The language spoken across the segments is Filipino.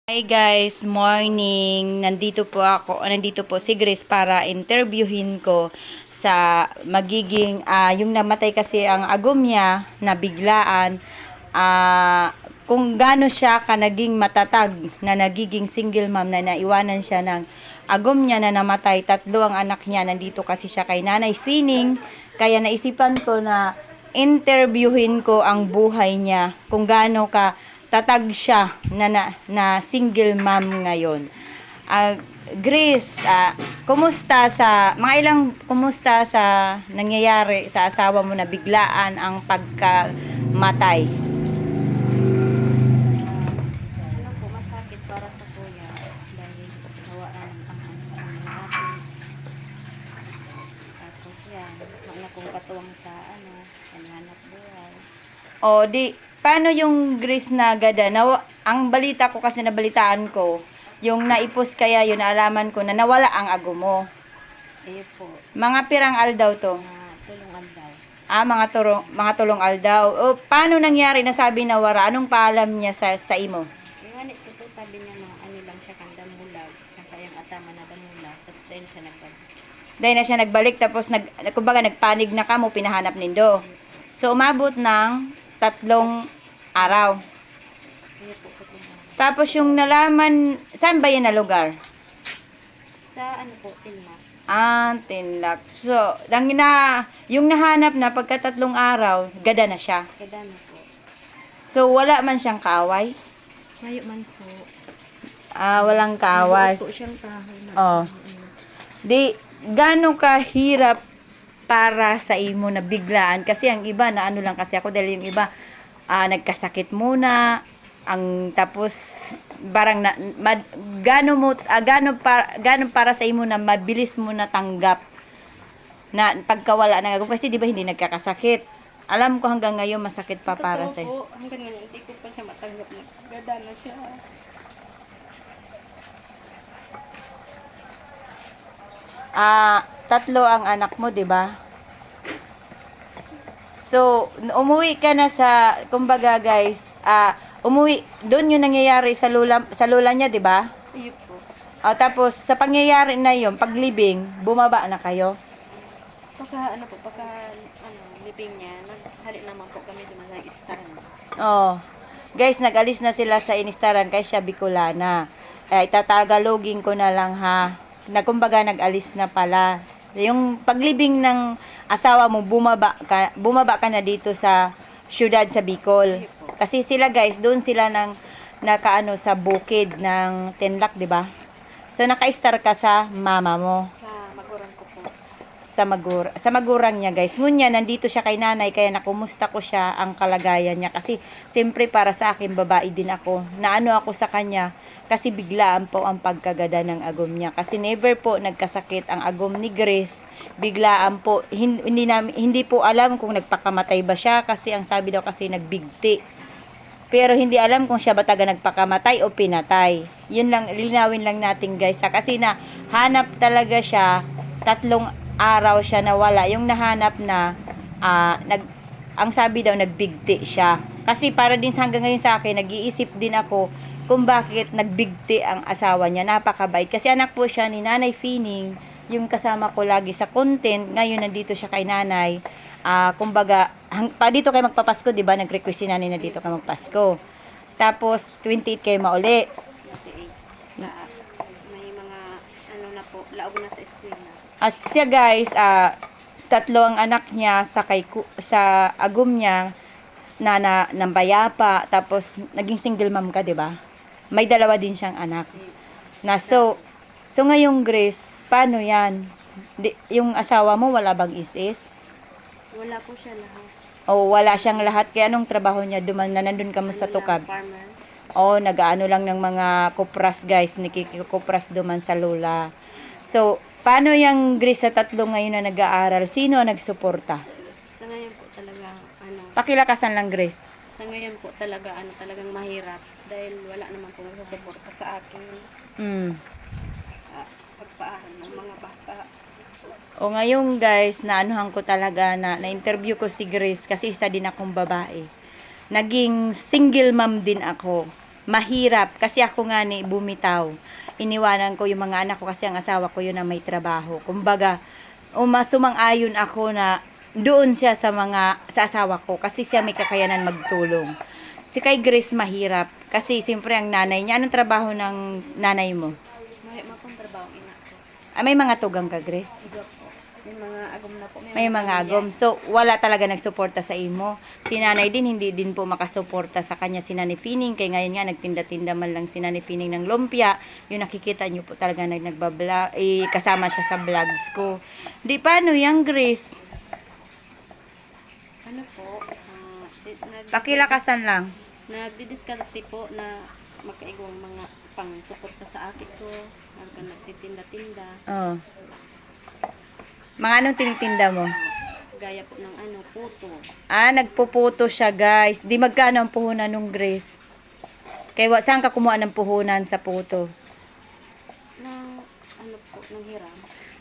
Hi guys, morning. Nandito po si Grace para interviewin ko sa magiging yung namatay kasi ang agom niya na biglaan, kung gaano siya naging matatag na nagiging single mom na naiwanan siya ng agom niya na namatay. 3 ang anak niya. Nandito kasi siya kay Nanay Fining. Kaya naisipan ko na interviewin ko ang buhay niya, kung gaano tatag siya na single mom ngayon. Grace, kumusta sa nangyayari sa asawa mo na biglaan ang pagkamatay? Ano po, masakit para sa kuya dahil nawaan ang natin. Tapos yan, wala kong katuwang sa hanap buhay. Paano yung Grace na gada? Ang balita ko kasi nabalitaan ko, yung naipos kaya yun, naalaman ko na nawala ang ago mo. Eh po, Mga pirang aldaw to? tulungan daw. Mga tulong aldaw. Paano nangyari na sabi na wara? Anong paalam niya sa imo? Yung ganit ko po, sabi niya na ano lang siya kang damulag. Kasi yung atama na damulag. Tapos dahil siya nagbalik. Dahil na siya nagbalik, tapos kumbaga nagpanig na kamo, pinahanap nindo. So umabot ng 3 araw. Kaya po ko tulungan. Tapos yung nalaman, saan ba yan na lugar? Sa ano po, Tilma. Tinlak. So, yung nahanap na pagka 3 araw, gada na siya. Kaya na po. So, wala man siyang kaaway? Ngayon man po. Walang kaaway. Buo po siyang kahoy na. Oh. Gano'ng kahirap para sa imo na biglaan? Kasi ang iba, na ano lang kasi ako, dahil yung iba, nagkasakit muna, tapos, barang gano para sa imo na mabilis mo na tanggap na pagkawala ng agom, kasi di ba hindi nagkakasakit. Alam ko hanggang ngayon masakit pa para sa Totoo po, hanggang ngayon, hindi ko pa siya matanggap na gada na siya. 3 ang anak mo, di ba? So, umuwi ka na kumbaga guys, umuwi, doon yung nangyayari sa lola niya, di ba? Iyo po. Tapos, sa pangyayari na yun, paglibing, bumaba na kayo. Living niya, naghali naman po kami duman sa istaran. Guys, nag-alis na sila sa inistaran kay siya Bicolana. Itatagalogin ko na lang ha. Kumbaga nag-alis na pala. Yung paglibing ng asawa mo, bumaba ka na dito sa syudad sa Bicol. Kasi sila guys, doon sila sa bukid ng Tinlac, di ba? So naka-star ka sa mama mo. Sa maguran ko po. Sa magurang niya guys. Ngunya, nandito siya kay nanay, kaya nakumusta ko siya ang kalagayan niya. Kasi siyempre para sa akin, babae din ako. Naano ako sa kanya, kasi biglaan po ang pagkagada ng agom niya. Kasi never po nagkasakit ang agom ni Grace. Biglaan po, hindi po alam kung nagpakamatay ba siya, kasi ang sabi daw kasi nagbigti. Pero hindi alam kung siya ba taga nagpakamatay o pinatay. Yun lang, linawin lang natin guys. Kasi hanap talaga siya, 3 araw siya nawala. Yung nahanap na, ang sabi daw, nagbigti siya. Kasi para din hanggang ngayon sa akin, nag-iisip din ako kung bakit nagbigti ang asawa niya. Napakabait. Kasi anak po siya ni Nanay Fining, yung kasama ko lagi sa content. Ngayon, nandito siya kay nanay. Kumbaga, dito kayo magpapasko, di ba? Nag-request si nanay na dito kayo magpasko. Tapos, 28 kayo mauli. 28. May mga, na po, laog na sa eskwela. Siya guys, 3 ang anak niya sa agum niya na nambayapa. Tapos, naging single mom ka, di ba? May 2 din siyang anak. So ngayong Grace, paano yan? Yung asawa mo, wala bang isis? Wala po siya lahat. Wala siyang lahat. Kaya anong trabaho niya? Nandun ka mo sa tukab? Farmer. Nag-aano lang ng mga kupras guys. Nakikikupras duman sa lola. So, paano yung Grace sa 3 ngayon na nag-aaral? Sino ang nagsuporta? Sa ngayon po talaga, Pakilakasan lang, Grace. sa ngayon po talaga, talagang mahirap. Dahil wala naman po nagsusuporta sa akin. Pagpaahan ng mga bata. Ngayon guys, naanuhan ko talaga na-interview ko si Grace kasi isa din akong babae. Naging single mom din ako. mahirap. Kasi ako nga ni bumitaw. Iniwanan ko yung mga anak ko kasi ang asawa ko yun na may trabaho. Kumbaga, sumang-ayon ako na doon siya sa asawa ko kasi siya may kakayanan magtulong. Si kay Grace mahirap kasi siyempre ang nanay niya. Anong trabaho ng nanay mo? May mapang trabaho ina ko. May mga tugang ka, Grace? Iba po. May mga agom na po. May mga agom. So, wala talaga nagsuporta sa imo. Si nanay din, hindi din po makasuporta sa kanya si Nanay Fining. Kaya ngayon nga, nagtinda-tinda man lang si Nanay Fining ng lumpia. Yung nakikita nyo po talaga nagbablog, kasama siya sa vlogs ko. Di paano yung Grace? Ano po? Pakilakasan lang. Nagdidiskarte po na magkaigwang mga pang-suporta sa akin ko. Hanggang nagtitinda-tinda. Oh. Mga anong tinitinda mo? Gaya po ng ano, puto. Nagpuputo siya, guys. Di magkano ang puhunan nung Grace? Kaya saan ka kumuha ng puhunan sa puto? Ng, ano po, ng hiram.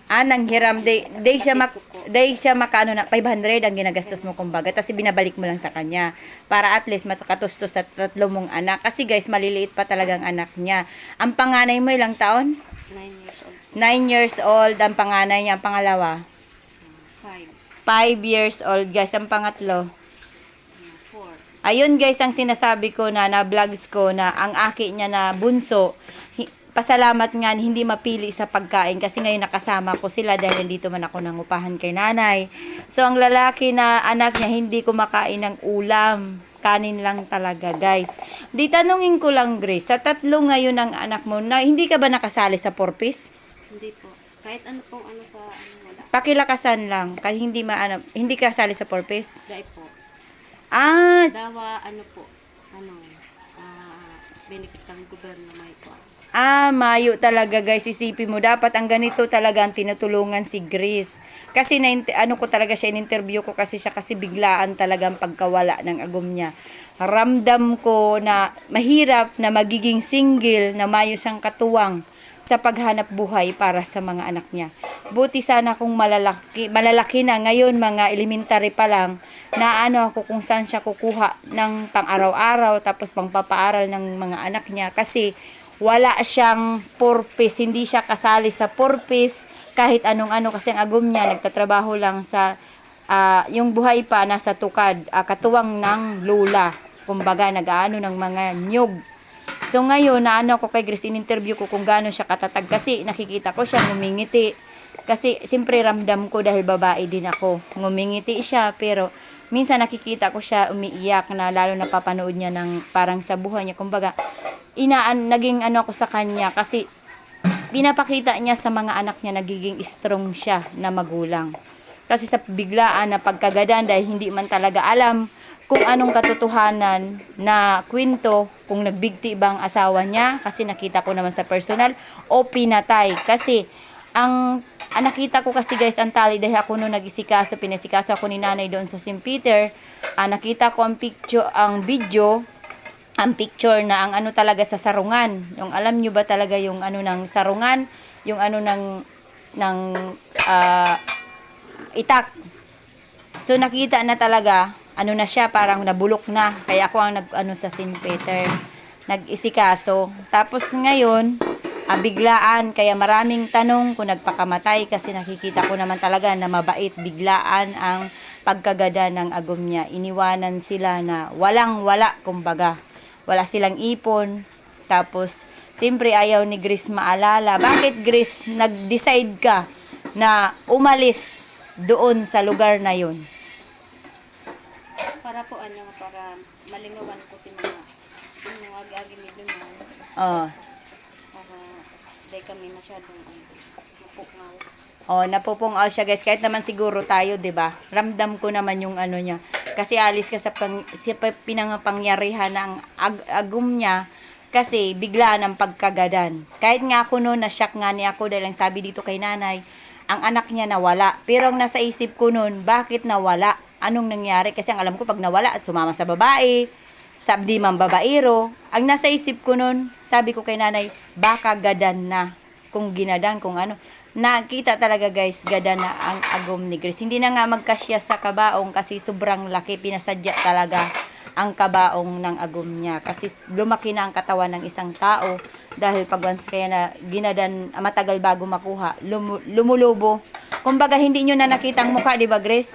Nanghiram. Day siya makano na 500 ang ginagastos mo kumbaga. Tapos binabalik mo lang sa kanya. Para at least makatustos sa 3 mong anak. Kasi guys, maliliit pa talagang anak niya. Ang panganay mo ilang taon? 9 years old. 9 years old ang panganay niya. Ang pangalawa? 5. 5 years old, guys. Ang pangatlo? 4. Ayun guys, ang sinasabi ko na vlogs ko na ang aki niya na bunso, pasalamat nga hindi mapili sa pagkain kasi ngayon nakasama ko sila dahil dito man ako nangupahan kay nanay. So ang lalaki na anak niya hindi kumakain ng ulam. Kanin lang talaga, guys. Di tanungin ko lang, Grace, sa 3 ngayon ng anak mo, na hindi ka ba nakasali sa porpis? Hindi po. Kahit ano pong ano sa ano wala. Pakilakasan lang, kasi hindi ka kasali sa porpis. Dahil po. Ah, Ano po. Benefit ng gobyerno may po. Mayo talaga guys, isipin mo, dapat ang ganito talaga ang tinutulungan si Grace. Kasi ko talaga siya, in-interview ko kasi siya kasi biglaan talagang pagkawala ng agom niya. Ramdam ko na mahirap na magiging single na mayo siyang katuwang sa paghanap buhay para sa mga anak niya. Buti sana kung malalaki na ngayon, mga elementary pa lang, na ako kung saan siya kukuha ng pang-araw-araw tapos pang-papaaral ng mga anak niya kasi wala siyang purpose, hindi siya kasali sa purpose kahit anong-ano kasi ang agom niya nagtatrabaho lang sa yung buhay pa nasa tukad, katuwang ng lula, kumbaga nag-aano ng mga nyug. So ngayon ko kay Grace, in-interview ko kung gaano siya katatag kasi nakikita ko siya ngumingiti kasi siyempre ramdam ko dahil babae din ako, ngumingiti siya pero minsan nakikita ko siya umiiyak na lalo na papanood niya ng parang sa buhay niya, kumbaga naging ako sa kanya kasi pinapakita niya sa mga anak niya nagiging strong siya na magulang. Kasi sa biglaan na pagkagadan dahil hindi man talaga alam kung anong katotohanan na kwento, kung nagbigti bang asawa niya kasi nakita ko naman sa personal o pinatay. Kasi ang nakita ko kasi guys ang tali dahil ako nung pinasikaso ako ni nanay doon sa St. Peter, nakita ko ang picture na ang talaga sa sarungan. Yung alam nyo ba talaga yung ng sarungan, yung ng itak. So nakita na talaga, na siya, parang nabulok na. Kaya ako ang sa St. Peter, nag-isikaso. Tapos ngayon, biglaan, kaya maraming tanong kung nagpakamatay kasi nakikita ko naman talaga na mabait, biglaan ang pagkagada ng agom niya. Iniwanan sila na walang-wala, kumbaga. Wala silang ipon. Tapos, siyempre ayaw ni Grace maalala. Bakit Grace, nag-decide ka na umalis doon sa lugar na yun? Para po para malingawan ko si mga agi ni Dumang. Oh. Para dahil kami masyadong napupungaw. Napupungaw siya guys. Kahit naman siguro tayo, 'di ba? Ramdam ko naman yung niya. Kasi alis ka sa pinangapangyarihan ng agum niya kasi bigla ng pagkagadan. Kahit nga ako noon, na-shock nga ni ako dahil ang sabi dito kay nanay, ang anak niya nawala. Pero ang nasa isip ko noon, bakit nawala? Anong nangyari? Kasi ang alam ko pag nawala, sumama sa babae, sabi man babaero. Ang nasa isip ko noon, sabi ko kay nanay, baka gadan na. Kung ginadan, kung ano. Nakita talaga guys, gada na ang agom ni Grace. Hindi na nga magkasya sa kabaong kasi sobrang laki, pinasadya talaga ang kabaong ng agom niya. Kasi lumaki na ang katawan ng isang tao dahil pag once kaya na ginadan matagal bago makuha, lumulubo. Kumbaga hindi nyo na nakitang mukha, di ba Grace?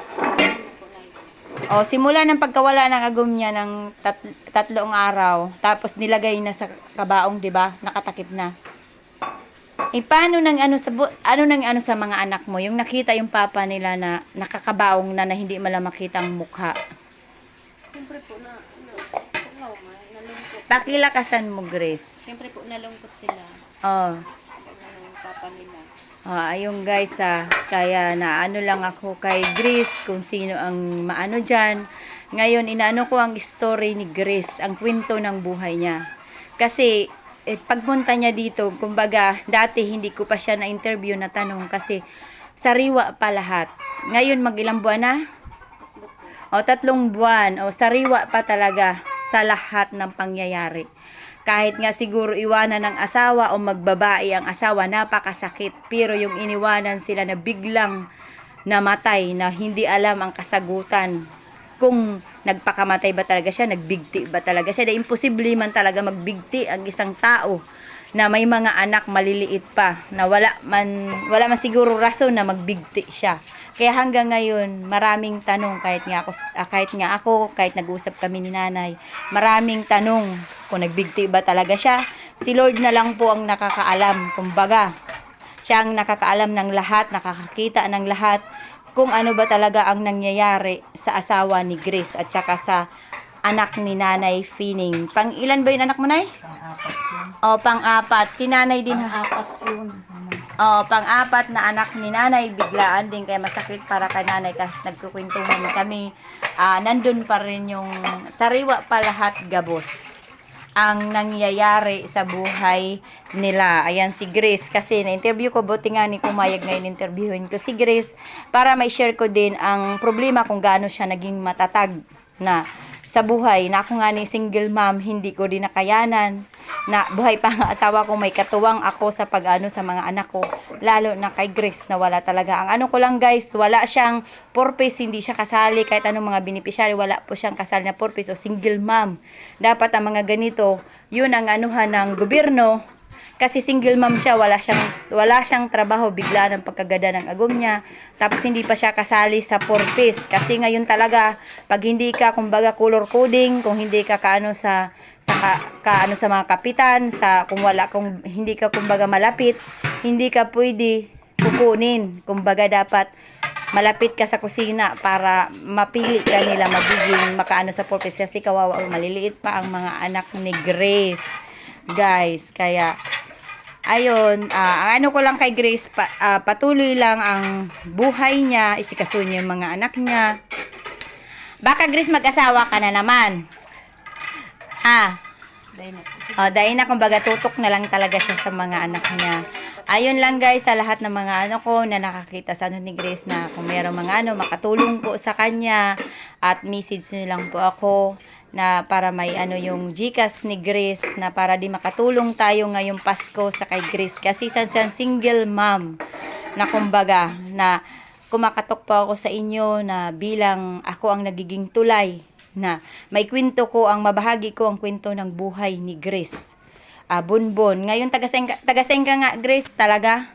O, simula ng pagkawala ng agom niya ng tatlong araw, tapos nilagay na sa kabaong, di ba? Nakatakip na. Paano nang ano sa mga anak mo? Yung nakita yung papa nila na nakakabaong na hindi mala makita ang mukha. Siyempre po nalungkot. Pakilakasan mo, Grace. Siyempre po nalungkot sila. Oh. Ng papa nila. Ayun guys, kaya naano lang ako kay Grace kung sino ang maano dyan. Ngayon, inaano ko ang story ni Grace, ang kwento ng buhay niya. Kasi, pagpunta niya dito, kumbaga, dati hindi ko pa siya na-interview na tanong kasi sariwa pa lahat. Ngayon, mag-ilang buwan na? O 3 buwan, o sariwa pa talaga sa lahat ng pangyayari. Kahit nga siguro iwanan ng asawa o magbabae ang asawa, napakasakit. Pero yung iniwanan sila na biglang namatay na hindi alam ang kasagutan. Kung nagpakamatay ba talaga siya, nagbigti ba talaga siya. Dahil imposible man talaga magbigti ang isang tao na may mga anak maliliit pa na wala man siguro rason na magbigti siya. Kaya hanggang ngayon, maraming tanong kahit nga nag-usap kami ni nanay, maraming tanong kung nagbigti ba talaga siya. Si Lord na lang po ang nakakaalam. Kumbaga, siya ang nakakaalam ng lahat, nakakakita ng lahat kung ano ba talaga ang nangyayari sa asawa ni Grace at saka sa anak ni Nanay Fining. Pang-ilan ba yung anak mo, Nay? Pang-apat yun. O, pang-apat. Si Nanay din. Pang-apat yun. O, pang-apat na anak ni Nanay, biglaan din kaya masakit para kay Nanay kasi nagkukwentuhan kami. Nandun pa rin yung sariwa pa lahat gabos ang nangyayari sa buhay nila. Ayan si Grace kasi na-interview ko, buti nga ni pumayag ngayon interviewin ko si Grace para may share ko din ang problema kung gaano siya naging matatag na sa buhay. Na ako nga ni single mom, hindi ko din nakayanan na buhay pa ang asawa ko, may katuwang ako sa pag-ano sa mga anak ko, lalo na kay Grace na wala talaga. Ang ano ko lang guys, wala siyang purpose, hindi siya kasali kahit anong mga beneficiary, wala po siyang kasali na purpose o single mom. Dapat ang mga ganito, yun ang anuhan ng gobyerno. Kasi single mom siya, wala siyang trabaho, bigla ng pagkagada ng agom niya. Tapos hindi pa siya kasali sa purpose. Kasi ngayon talaga, pag hindi ka kumbaga color coding, kung hindi ka kaano sa mga kapitan, kung hindi ka kumbaga malapit, hindi ka pwede kukunin. Kumbaga dapat malapit ka sa kusina para mapili ka nila magiging makaano sa purpose. Kasi kawawa, maliliit pa ang mga anak ni Grace. Guys, kaya ayun, ang ano ko lang kay Grace, patuloy lang ang buhay niya, isikasuhin niya yung mga anak niya. Baka Grace mag-asawa ka na naman. Dahil na kumbaga tutok na lang talaga siya sa mga anak niya. Ayun lang guys, sa lahat ng mga ano ko na nakakita sa ano ni Grace na kung mayroong mga ano, makatulong po sa kanya at message nyo lang po ako na para may ano yung GCash ni Grace na para di makatulong tayo ngayong Pasko sa kay Grace kasi siyang single mom na kumbaga na kumakatok po ako sa inyo na bilang ako ang nagiging tulay na may kwento ko, ang mabahagi ko ang kwento ng buhay ni Grace. Bonbon. Ngayon taga-Sengka nga Grace talaga.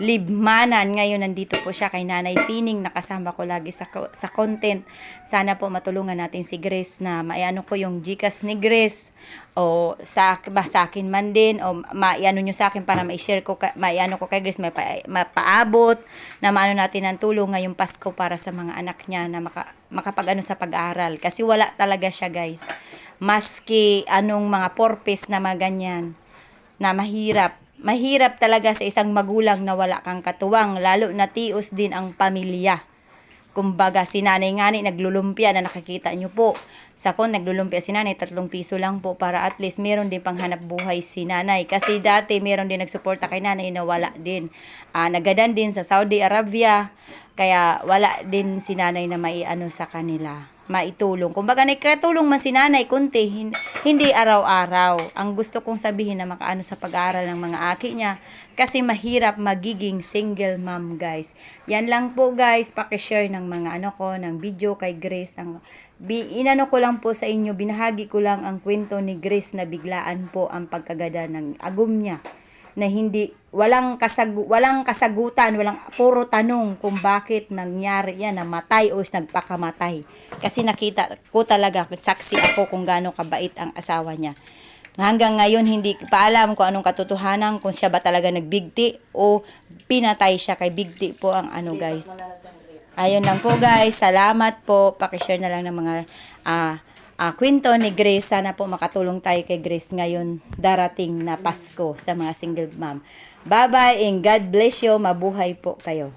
Libmanan. Ngayon nandito po siya kay Nanay Fining, nakasama ko lagi sa content. Sana po matulungan natin si Grace na maiano ko yung GCash ni Grace o sa akin man din o maiano nyo sa akin para mai-share ko maiano ko kay Grace, mapaabot na maano natin ng tulong ngayong Pasko para sa mga anak niya na makapag-ano sa pag-aaral kasi wala talaga siya guys, maski anong mga purpose na mga ganyan na mahirap talaga sa isang magulang na wala kang katuwang, lalo na tios din ang pamilya. Kumbaga, si nanay nga naglulumpia na nakikita nyo po. Naglulumpia si nanay, 3 piso lang po para at least meron din panghanap buhay si nanay. Kasi dati meron din nagsuporta kay nanay na wala din. Nagadan din sa Saudi Arabia, kaya wala din si nanay na maiano sa kanila, maitulong. Kumbaga, nagkatulong man si nanay, kunti, hindi araw-araw. Ang gusto kong sabihin na makaano sa pag-aaral ng mga aki niya, kasi mahirap magiging single mom, guys. Yan lang po, guys. Paki-share ng mga ng video kay Grace, ng inano ko lang po sa inyo, binahagi ko lang ang kwento ni Grace na biglaan po ang pagkagada ng agum niya. Na hindi, walang kasagutan, walang puro tanong kung bakit nangyari yan, namatay o nagpakamatay. Kasi nakita ko talaga, saksi ako kung gaano kabait ang asawa niya. Hanggang ngayon, hindi pa alam kung anong katotohanan, kung siya ba talaga nagbigti o pinatay siya. Kay bigti po ang ano guys. Ayun lang po guys, salamat po. Pakishare na lang ng mga kwento ni Grace. Sana po makatulong tayo kay Grace ngayon darating na Pasko sa mga single mom. Bye-bye and God bless you. Mabuhay po kayo.